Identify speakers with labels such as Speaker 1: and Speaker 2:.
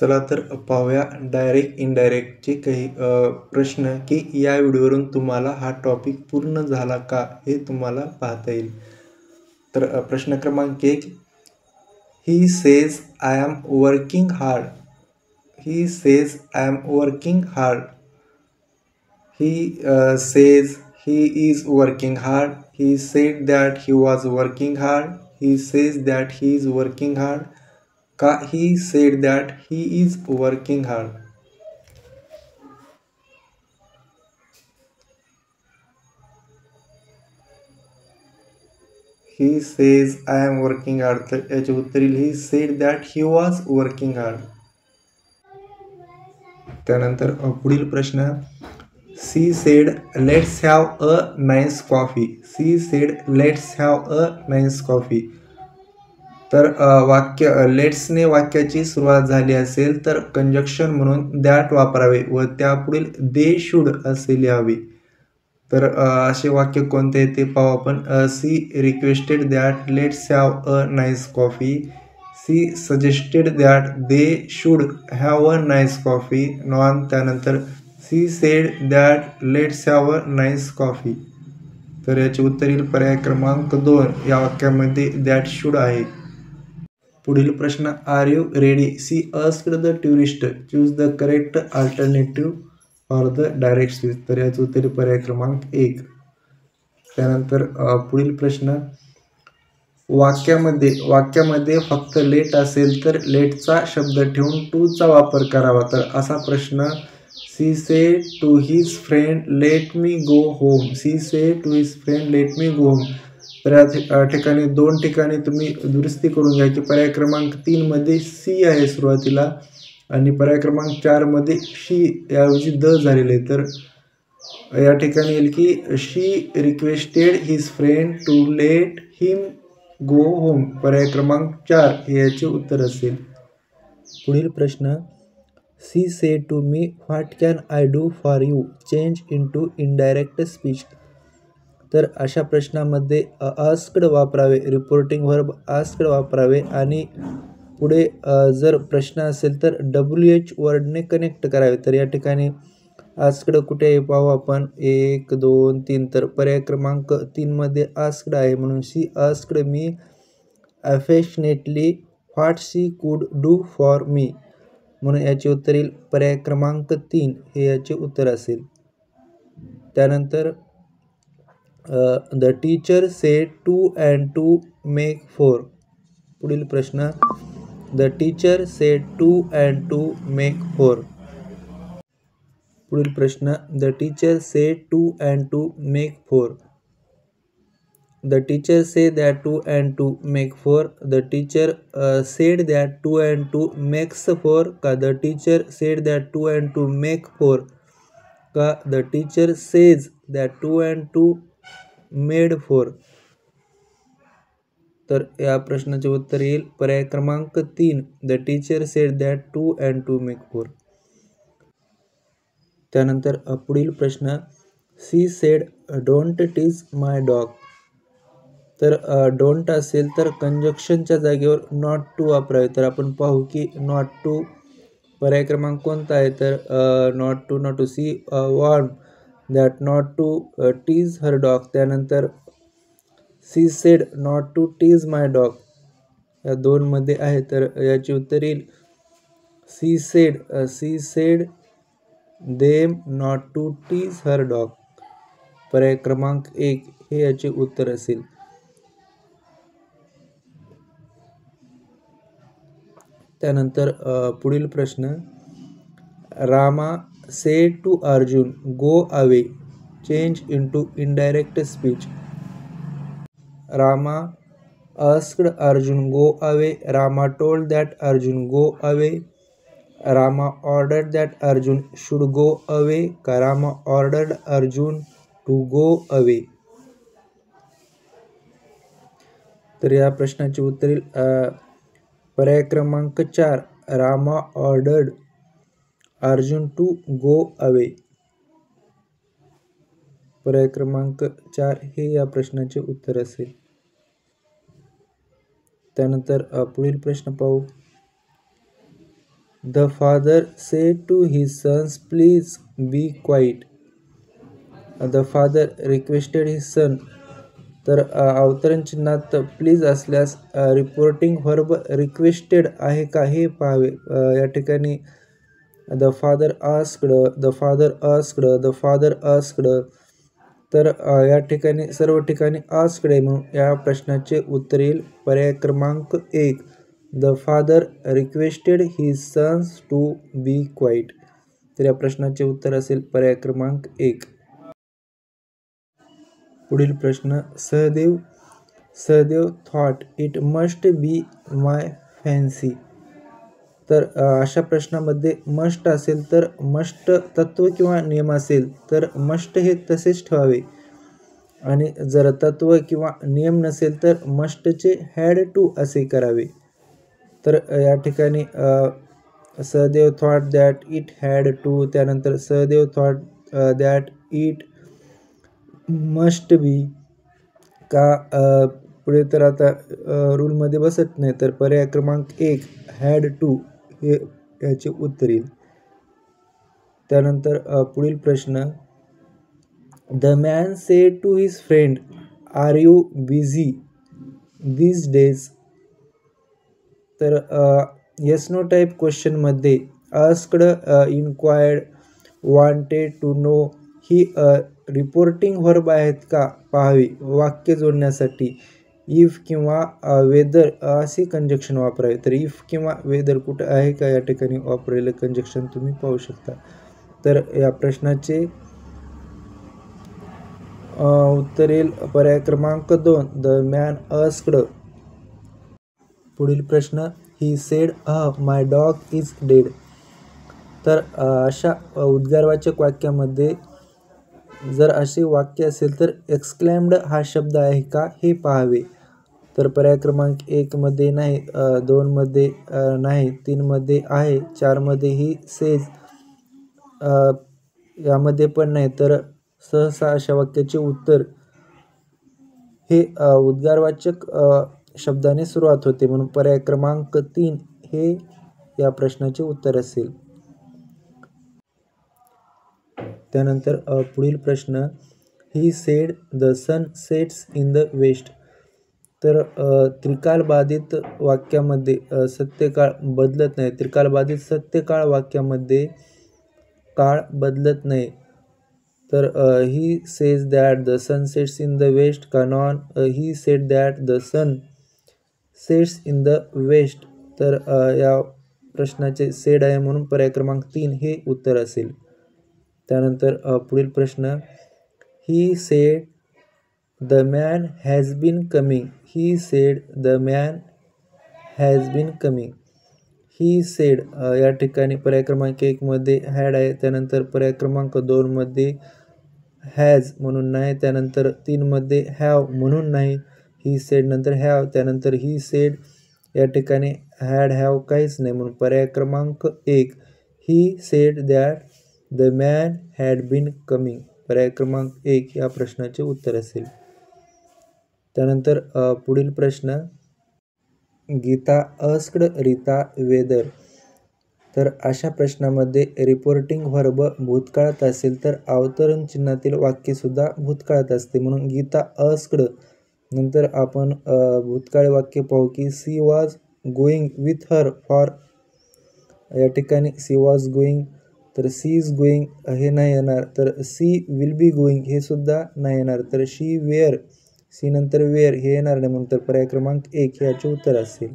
Speaker 1: चला तर पाहूया डायरेक्ट इनडायरेक्टचे काही प्रश्न की या व्हिडिओवरून तुम्हाला हा टॉपिक पूर्ण झाला का हे तुम्हाला पाहता येईल. तर प्रश्न क्रमांक 1, he says I am working hard. He says I am working hard. He says he is working hard. He said that he was working hard. He says that he is working hard. का he said that he is working hard. He says I am working hard. तर याचे उत्तर येईल he said that he was working hard. त्यानंतर पुढील प्रश्न, she said let's have a nice coffee. She said let's have a nice coffee. तर वाक्य लेट्सने वाक्याची सुरुवात झाली असेल तर कंजक्शन म्हणून दॅट वापरावे व त्यापुढील दे शुड असे लिहावे. तर असे वाक्य कोणते आहे ते पाहू आपण. She requested that let's have a nice coffee. She suggested that they should have a nice coffee. नॉन त्यानंतर she said that let's have a nice coffee. तर याचे उत्तर येईल पर्याय क्रमांक 2. या वाक्यामध्ये दॅट शुड आहे. पुढील प्रश्न, are you ready. She asked the tourist choose the correct alternative for the direct speech. तर याचं उत्तर पर्याय क्रमांक 1. त्यानंतर पुढील प्रश्न, वाक्यामध्ये फक्त लेट असेल तर लेटचा शब्द ठेवून टूचा वापर करावा. तर असा प्रश्न, she say to his friend let me go home. She say to his friend let me go home. तर या ठिकाणी 2 ठिकाणी तुम्ही दुरुस्ती करून घ्या की पर्याय क्रमांक 3 मध्ये सी आहे सुरुवातीला आणि पर्याय क्रमांक 4 मध्ये शी याऐवजी द झालेले. तर या ठिकाणी येईल की she requested his friend to let him go home. पर्याय क्रमांक 4 हे याचे उत्तर असेल. पुढील प्रश्न, she say to me what can I do for you change into indirect speech. तर अशा प्रश्नामध्ये आस्क्ड वापरावे, रिपोर्टिंग व्हर्ब आस्क्ड वापरावे आणि पुढे जर प्रश्न असेल तर WH वर्डने कनेक्ट करावे. तर या ठिकाणी आस्क्ड कुठे आहे पाहू आपण. 1 2 3. तर पर्याय क्रमांक 3 मध्ये आस्क्ड आहे म्हणून शी आस्क्ड मी अफेशनेटली व्हॉट शी कुड डू फॉर मी. म्हणून याचे उत्तर येईल पर्याय क्रमांक 3 हे याचे उत्तर असेल. त्यानंतर the teacher sed 2 and 2 make 4. पुढील प्रश्न, the teacher sed 2 and 2 make 4. पुढील प्रश्न, the teacher sed 2 and 2 make 4. The teacher say that 2 and 2 make 4. The teacher said that 2 and 2 makes 4. का the teacher said that 2 and 2 make 4. का the teacher says that 2 and 2 made 4. तर या प्रश्नाचे उत्तर येईल पर्याय क्रमांक 3. The teacher said that 2 and 2 make 4. त्यानंतर पुढील प्रश्न, she said don't tease my dog. तर डोंट असेल तर कंजक्शनच्या जागेवर नॉट टू वापरावे. तर आपण पाहू की नॉट टू पर्याय क्रमांक कोणता आहे. तर not to she warned that not to tease her dog. त्यानंतर she said not to tease my dog. या 2 मध्ये आहे. तर याचे उत्तर येईल she said them not to tease her dog. पर्याय क्रमांक 1 हे याचे उत्तर असेल. त्यानंतर पुढील प्रश्न, Rama said to Arjun go away change into indirect speech. Rama asked Arjun go away. Rama told that Arjun go away. Rama ordered that Arjun should go away. का Rama ordered Arjun to go away. तर या प्रश्नाचे उत्तर येईल पर्याय क्रमांक 4. Rama ordered Arjun to go away. पर्याय क्रमांक 4 हे या प्रश्नाचे उत्तर असेल. त्यानंतर पुढील प्रश्न पाहू. The father said to his sons please be quiet. The father requested his son. तर अवतरण चिन्हात प्लीज असल्यास रिपोर्टिंग व्हर्ब रिक्वेस्टेड आहे का हे पाहावे. या ठिकाणी the father asked, the father asked, the father asked. तर या ठिकाणी सर्व ठिकाणी आस्क्ड आहे म्हणून या प्रश्नाचे उत्तर येईल पर्याय क्रमांक 1. The father requested his sons to be quiet. तर या प्रश्नाचे उत्तर असेल पर्याय क्रमांक 1. पुढील प्रश्न. Sahdev thought it must be my fancy. तर अशा प्रश्नामध्ये मस्ट असेल तर मस्ट तत्व किंवा नियम असेल तर मस्ट हे तसेच ठेवावे आणि जर तत्व किंवा नियम नसेल तर मस्टचे हॅड टू असे करावे. तर या ठिकाणी Sahdev thought that it had to, त्यानंतर Sahdev thought that it must be. का पुढे तर आता रूलमध्ये बसत नाही तर पर्याय क्रमांक 1 हॅड टू हे याचे उत्तर येईल. त्यानंतर पुढील प्रश्न. The man said to his friend are you busy these days. तर येस नो टाईप क्वेश्चनमध्ये asked, inquired, wanted to know ही रिपोर्टिंग व्हर्ब आहेत का पाहावी वाक्य जोडण्यासाठी. इफ किंवा वेदर असे कंजक्शन वापरावे. तर इफ किंवा वेदर कुठं आहे का या ठिकाणी वापरलेलं कंजक्शन तुम्ही पाहू शकता. तर या प्रश्नाचे उत्तर येईल पर्याय क्रमांक 2 द मॅन आस्क्ड. पुढील प्रश्न. He sed my dog is dead. तर अशा उद्गारवाचक वाक्यामध्ये जर असे वाक्य असेल तर एक्सक्लॅम्ड हा शब्द आहे का हे पाहावे. तर पर्याय क्रमांक 1 मध्ये नाही, 2 मध्ये नाही, 3 मध्ये आहे, 4 मध्येही सेज यामध्ये पण नाही. तर सहसा अशा वाक्याचे उत्तर हे उद्गारवाचक शब्दाने सुरुवात होते म्हणून पर्याय क्रमांक 3 हे या प्रश्नाचे उत्तर असेल. त्यानंतर पुढील प्रश्न. He said the sun sets in the west. तर त्रिकालबाधित वाक्यामध्ये सत्यकाळ बदलत नाही. त्रिकालबाधित सत्यकाळ वाक्यामध्ये काळ बदलत नाही. तर he says that the sun sets in the west का नॉन he said that the sun sets in the west. तर या प्रश्नाचे सेड आहे म्हणून पर्याय क्रमांक 3 हे उत्तर असेल. त्यानंतर पुढील प्रश्न. He said the man has been coming. He said the man has been coming. He said या ठिकाणी पर्याय क्रमांक 1 मध्ये हॅड आहे, त्यानंतर पर्याय क्रमांक 2 मध्ये हॅज म्हणून नाही, त्यानंतर 3 मध्ये हॅव म्हणून नाही. ही सेड नंतर हॅव, त्यानंतर ही सेड या ठिकाणी हॅड हॅव काहीच नाही म्हणून पर्याय क्रमांक 1 he said that the man had been coming. पर्याय क्रमांक 1 या प्रश्नाचे उत्तर असेल. त्यानंतर पुढील प्रश्न. Geeta asked Rita whether. तर अशा प्रश्नामध्ये रिपोर्टिंग व्हर्ब भूतकाळात असेल तर अवतरण चिन्हातील वाक्यसुद्धा भूतकाळात असते म्हणून गीता आस्क्ड. नंतर आपण भूतकाळी वाक्य पाहू की she was going with her for. या ठिकाणी सी वॉज गोईंग तर सी इज गोईंग हे नाही येणार. तर सी विल बी गोईंग हे सुद्धा नाही येणार. तर शी वेअर सी नंतर वेअर हे येणार नाही म्हणून तर पर्याय क्रमांक 1 हे याचे उत्तर असेल.